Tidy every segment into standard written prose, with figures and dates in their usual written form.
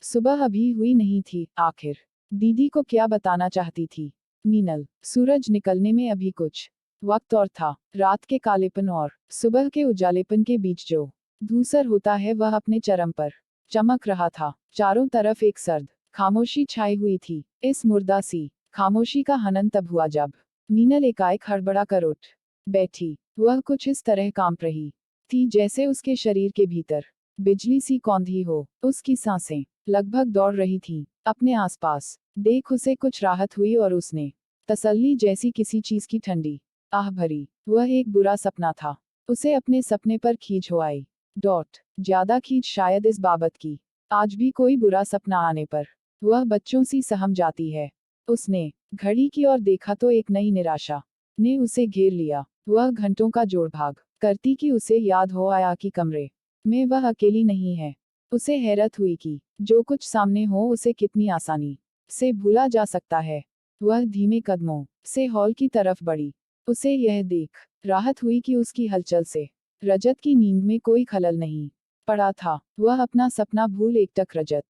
सुबह अभी हुई नहीं थी, आखिर दीदी को क्या बताना चाहती थी मीनल। सूरज निकलने में अभी कुछ वक्त और था। रात के कालेपन और सुबह के उजालेपन के बीच जो धूसर होता है वह अपने चरम पर चमक रहा था। चारों तरफ एक सर्द खामोशी छाई हुई थी। इस मुर्दा सी खामोशी का हनन तब हुआ जब मीनल एकाएक हड़बड़ा कर उठ बैठी। वह कुछ इस तरह कांप रही थी जैसे उसके शरीर के भीतर बिजली सी कौंधी हो। उसकी सांसें लगभग दौड़ रही थीं अपने आसपास। देख उसे कुछ राहत हुई और उसने तसल्ली जैसी किसी चीज की ठंडी आह भरी। वह एक बुरा सपना था। उसे अपने सपने पर खींच हो आई। ज्यादा खींच शायद इस बाबत की आज भी कोई बुरा सपना आने पर वह बच्चों सी सहम जाती है। उसने घड़ी की ओर देखा तो एक नई निराशा ने उसे घेर लिया। वह घंटों का जोड़ भाग करती कि उसे याद हो आया कि कमरे में वह अकेली नहीं है। उसे हैरत हुई कि जो कुछ सामने हो उसे कितनी आसानी से भूला जा सकता है। वह धीमे कदमों से हॉल की तरफ बढ़ी। उसे यह देख राहत हुई कि उसकी हलचल से रजत की नींद में कोई खलल नहीं पड़ा था। वह अपना सपना भूल एकटक रजत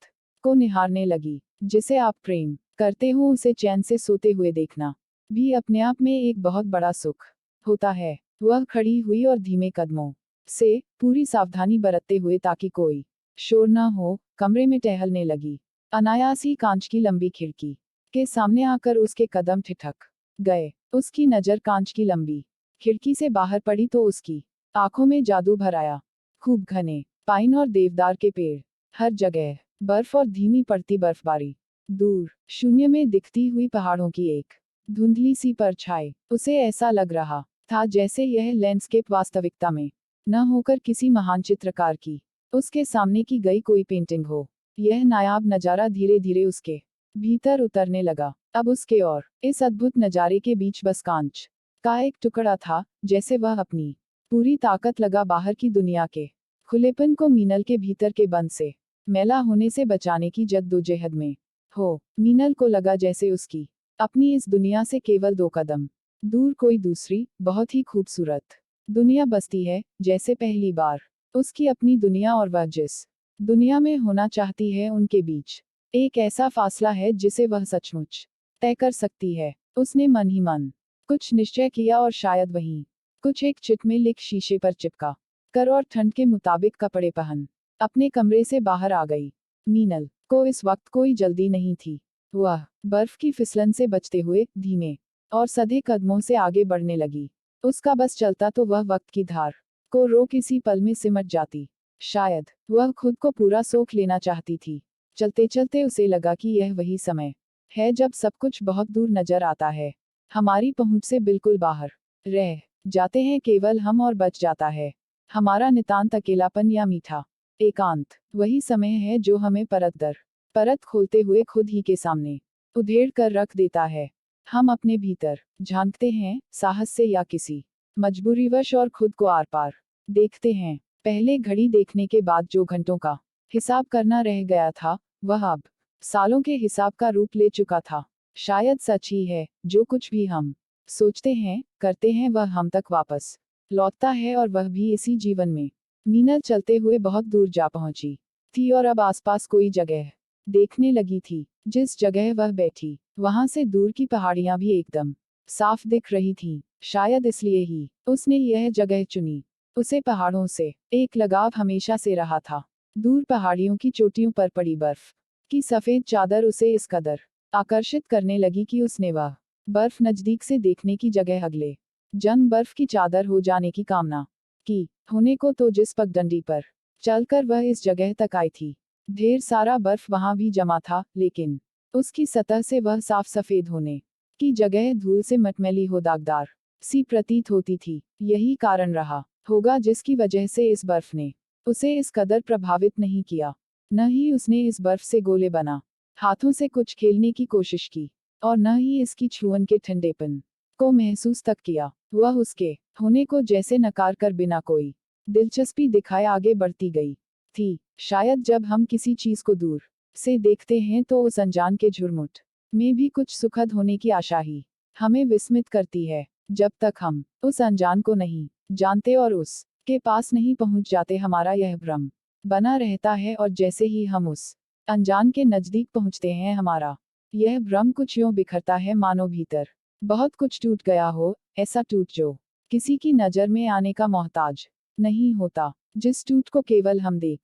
को निहारने लगी। जिसे आप प्रेम करते हो उसे चैन से सोते हुए देखना भी अपने आप में एक बहुत बड़ा सुख होता है। वह खड़ी हुई और धीमे कदमों से पूरी सावधानी बरतते हुए ताकि कोई शोर न हो कमरे में टहलने लगी। अनायास ही कांच की लंबी खिड़की के सामने आकर उसके कदम ठिठक गए। उसकी नजर कांच की लंबी खिड़की से बाहर पड़ी तो उसकी आंखों में जादू भर आया। खूब घने पाइन और देवदार के पेड़, हर जगह बर्फ और धीमी पड़ती बर्फबारी, दूर शून्य में दिखती हुई पहाड़ों की एक धुंधली सी परछाई। उसे ऐसा लग रहा था जैसे यह लैंडस्केप वास्तविकता में न होकर किसी महान चित्रकार की उसके सामने की गई कोई पेंटिंग हो। यह नायाब नजारा धीरे धीरे उसके भीतर उतरने लगा। अब उसके और इस अद्भुत नजारे के बीच बस कांच का एक टुकड़ा था। जैसे वह अपनी पूरी ताकत लगा बाहर की दुनिया के खुलेपन को मीनल के भीतर के बंद से मैला होने से बचाने की जद्दोजहद में हो। मीनल को लगा जैसे उसकी अपनी इस दुनिया से केवल 2 कदम दूर कोई दूसरी बहुत ही खूबसूरत दुनिया बसती है। जैसे पहली बार उसकी अपनी दुनिया और वह जिस दुनिया में होना चाहती है उनके बीच एक ऐसा फासला है जिसे वह सचमुच तय कर सकती है। उसने मन ही मन कुछ निश्चय किया और शायद वहीं कुछ एक चिट में लिख शीशे पर चिपका कर और ठंड के मुताबिक कपड़े पहन अपने कमरे से बाहर आ गई। मीनल को इस वक्त कोई जल्दी नहीं थी। वह बर्फ की फिसलन से बचते हुए धीमे और सधे कदमों से आगे बढ़ने लगी। उसका बस चलता तो वह वक्त की धार को रोक इसी पल में सिमट जाती। शायद वह खुद को पूरा सोख लेना चाहती थी। चलते चलते उसे लगा कि यह वही समय है जब सब कुछ बहुत दूर नजर आता है, हमारी पहुंच से बिल्कुल बाहर रह जाते हैं केवल हम और बच जाता है हमारा नितांत अकेलापन या मीठा एकांत। वही समय है जो हमें परत दर परत खोलते हुए खुद ही के सामने उधेड़ कर रख देता है। हम अपने भीतर झांकते हैं साहस से या किसी मजबूरीवश और खुद को आर पार देखते हैं। पहले घड़ी देखने के बाद जो घंटों का हिसाब करना रह गया था वह अब सालों के हिसाब का रूप ले चुका था। शायद सच ही है जो कुछ भी हम सोचते हैं करते हैं वह हम तक वापस लौटता है और वह भी इसी जीवन में। मीनल चलते हुए बहुत दूर जा पहुंची थी और अब आसपास कोई जगह देखने लगी थी। जिस जगह वह बैठी वहां से दूर की पहाड़ियां भी एकदम साफ दिख रही थीं। शायद इसलिए ही उसने यह जगह चुनी। उसे पहाड़ों से एक लगाव हमेशा से रहा था। दूर पहाड़ियों की चोटियों पर पड़ी बर्फ की सफेद चादर उसे इस कदर आकर्षित करने लगी कि उसने वह बर्फ नजदीक से देखने की जगह अगले जन्म बर्फ की चादर हो जाने की कामना की। होने को तो जिस पगडंडी पर चलकर वह इस जगह तक आई थी ढेर सारा बर्फ वहां भी जमा था, लेकिन उसकी सतह से वह साफ सफेद होने की जगह धूल से मटमैली हो दागदार सी प्रतीत होती थी। यही कारण रहा होगा जिसकी वजह से इस बर्फ ने उसे इस कदर प्रभावित नहीं किया। न ही उसने इस बर्फ से गोले बना हाथों से कुछ खेलने की कोशिश की और न ही इसकी छुअन के ठंडेपन को महसूस तक किया। वह उसके होने को जैसे नकार कर बिना कोई दिलचस्पी दिखाए आगे बढ़ती गई थी। शायद जब हम किसी चीज को दूर से देखते हैं तो उस अनजान के झुरमुट में भी कुछ सुखद होने की आशा ही हमें विस्मित करती है। जब तक हम उस अनजान को नहीं जानते और उस के पास नहीं पहुंच जाते हमारा यह भ्रम बना रहता है और जैसे ही हम उस अनजान के नजदीक पहुंचते हैं हमारा। यह भ्रम कुछ यूं बिखरता है मानो भीतर बहुत कुछ टूट गया हो, ऐसा टूट जो किसी की नजर में आने का मोहताज नहीं होता, जिस टूट को केवल हम देख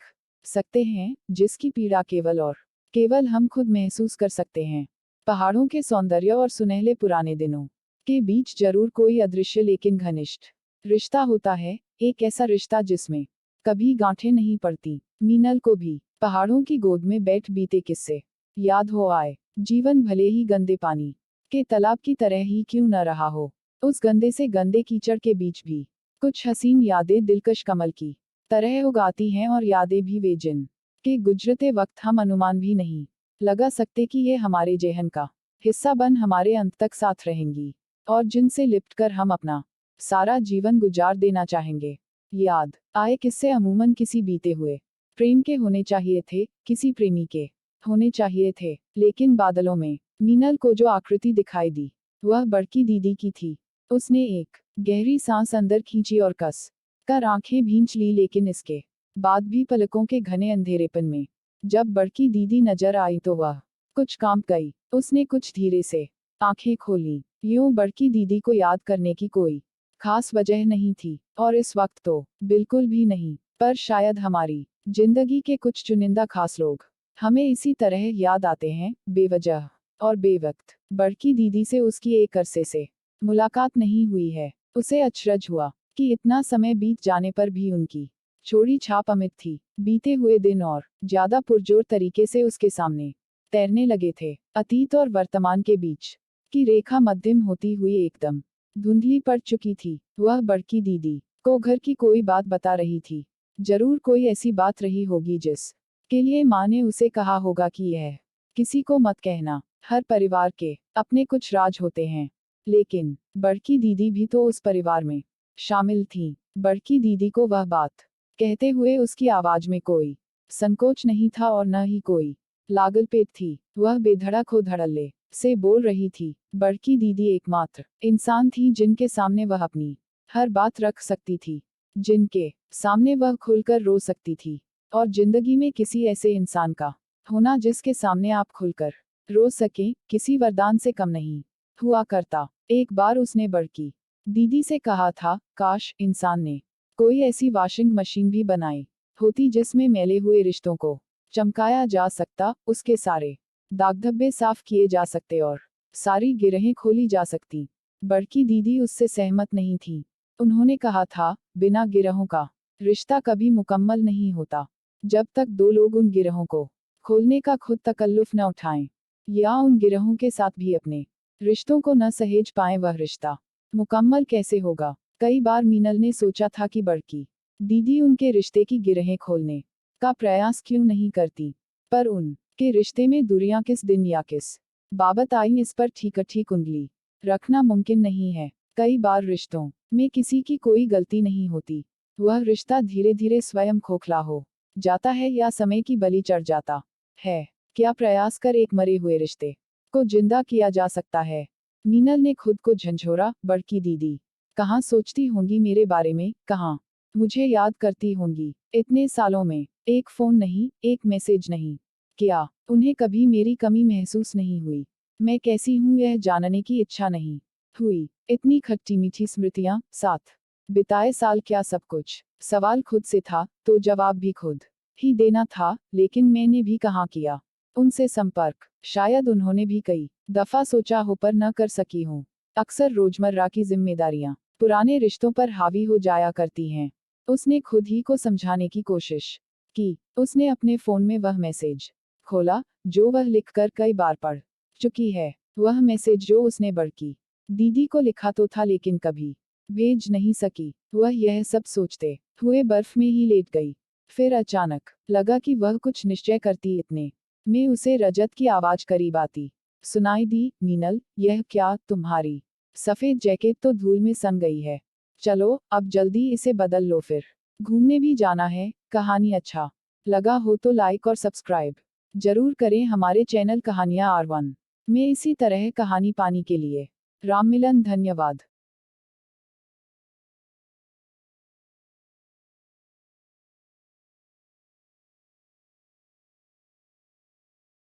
सकते हैं, जिसकी पीड़ा केवल हम खुद महसूस कर सकते हैं। पहाड़ों के सौंदर्य और सुनहले पुराने दिनों के बीच जरूर कोई अदृश्य लेकिन घनिष्ठ रिश्ता होता है, एक ऐसा रिश्ता जिसमें कभी गांठें नहीं पड़ती। मीनल को भी पहाड़ों की गोद में बैठ बीते किस्से याद हो आए। जीवन भले ही गंदे पानी के तालाब की तरह ही क्यों न रहा हो, उस गंदे से गंदे कीचड़ के बीच भी कुछ हसीन यादें दिलकश कमल की तरह उगाती हैं, और यादें भी वे जिन के गुजरते वक्त हम अनुमान भी नहीं लगा सकते कि ये हमारे जेहन का हिस्सा बन हमारे अंत तक साथ रहेंगी, और जिनसे लिपटकर हम अपना सारा जीवन गुजार देना चाहेंगे। याद आए किस्से अमूमन किसी बीते हुए प्रेम के होने चाहिए थे, किसी प्रेमी के होने चाहिए थे, लेकिन बादलों में मीनल को जो आकृति दिखाई दी वह बड़की दीदी की थी। उसने एक गहरी सांस अंदर खींची और कस कर आंखें भींच ली, लेकिन इसके बाद भी पलकों के घने अंधेरेपन में जब बड़की दीदी नजर आई तो वह कुछ कांप गई। उसने कुछ धीरे से आंखें खोली, यूं बड़की दीदी को याद करने की कोई खास वजह नहीं थी, और इस वक्त तो बिल्कुल भी नहीं, पर शायद हमारी जिंदगी के कुछ चुनिंदा खास लोग हमें इसी तरह याद आते हैं, बेवजह और बेवक्त। बड़की दीदी से उसकी एक अरसे से मुलाकात नहीं हुई है। उसे अचरज हुआ कि इतना समय बीत जाने पर भी उनकी छोड़ी छाप अमिट थी। बीते हुए दिन और ज्यादा पुरजोर तरीके से उसके सामने तैरने लगे थे। अतीत और वर्तमान के बीच की रेखा मध्यम होती हुई एकदम धुंधली पड़ चुकी थी। वह बड़की दीदी को घर की कोई बात बता रही थी। जरूर कोई ऐसी बात रही होगी जिस के लिए माँ ने उसे कहा होगा कि यह किसी को मत कहना। हर परिवार के अपने कुछ राज होते हैं, लेकिन बड़की दीदी भी तो उस परिवार में शामिल थी। बड़की दीदी को वह बात कहते हुए उसकी आवाज में कोई संकोच नहीं था और न ही कोई लागलपेट थी। वह बेधड़क हो धड़ल्ले से बोल रही थी। बड़की दीदी एकमात्र इंसान थी जिनके सामने वह अपनी हर बात रख सकती थी, जिनके सामने वह खुलकर रो सकती थी। और जिंदगी में किसी ऐसे इंसान का होना जिसके सामने आप खुलकर रो सके, किसी वरदान से कम नहीं हुआ करता। एक बार उसने बड़की दीदी से कहा था, काश इंसान ने कोई ऐसी वॉशिंग मशीन भी बनाई होती जिसमें मैले हुए रिश्तों को चमकाया जा सकता, उसके सारे दाग धब्बे साफ किए जा सकते और सारी गिरहें खोली जा सकती। बड़की दीदी उससे सहमत नहीं थी। उन्होंने कहा था, बिना गिरहों का रिश्ता कभी मुकम्मल नहीं होता, जब तक दो लोग उन गिरहों को खोलने का खुद तकल्लुफ न उठाएं, या उन गिरहों के साथ भी अपने रिश्तों को न सहेज पाएं, वह रिश्ता मुकम्मल कैसे होगा। कई बार मीनल ने सोचा था कि बड़की दीदी उनके रिश्ते की गिरहें खोलने का प्रयास क्यों नहीं करती, पर उनके रिश्ते में दूरियां किस दिन या किस बाबत आई, इस पर ठीक उंगली रखना मुमकिन नहीं है। कई बार रिश्तों में किसी की कोई गलती नहीं होती, वह रिश्ता धीरे धीरे स्वयं खोखला हो जाता है या समय की बलि चढ़ जाता है। क्या प्रयास कर एक मरे हुए रिश्ते को जिंदा किया जा सकता है? मीनल ने खुद को झंझोरा। बड़की दीदी कहाँ सोचती होंगी मेरे बारे में, कहाँ मुझे याद करती होंगी। इतने सालों में एक फोन नहीं, एक मैसेज नहीं, क्या उन्हें कभी मेरी कमी महसूस नहीं हुई? मैं कैसी हूँ यह जानने की इच्छा नहीं हुई? इतनी खट्टी मीठी स्मृतियां, साथ बिताए साल, क्या सब कुछ? सवाल खुद से था तो जवाब भी खुद ही देना था, लेकिन मैंने भी कहाँ किया उनसे संपर्क। शायद उन्होंने भी कई दफा सोचा हो पर न कर सकी हूँ। अक्सर रोजमर्रा की जिम्मेदारियां पुराने रिश्तों पर हावी हो जाया करती हैं। उसने खुद ही को समझाने की कोशिश की। उसने अपने फोन में वह मैसेज खोला जो वह लिखकर कई बार पढ़ चुकी है। वह मैसेज जो उसने बड़की दीदी को लिखा तो था, लेकिन कभी भेज नहीं सकी। वह यह सब सोचते हुए बर्फ में ही लेट गई। फिर अचानक लगा कि वह कुछ निश्चय करती, इतने में उसे रजत की आवाज करीब आती सुनाई दी। मीनल, यह क्या, तुम्हारी सफेद जैकेट तो धूल में सन गई है। चलो अब जल्दी इसे बदल लो, फिर घूमने भी जाना है। कहानी अच्छा लगा हो तो लाइक और सब्सक्राइब जरूर करें हमारे चैनल कहानियां R1 में इसी तरह कहानी पाने के लिए। राम मिलन, धन्यवाद।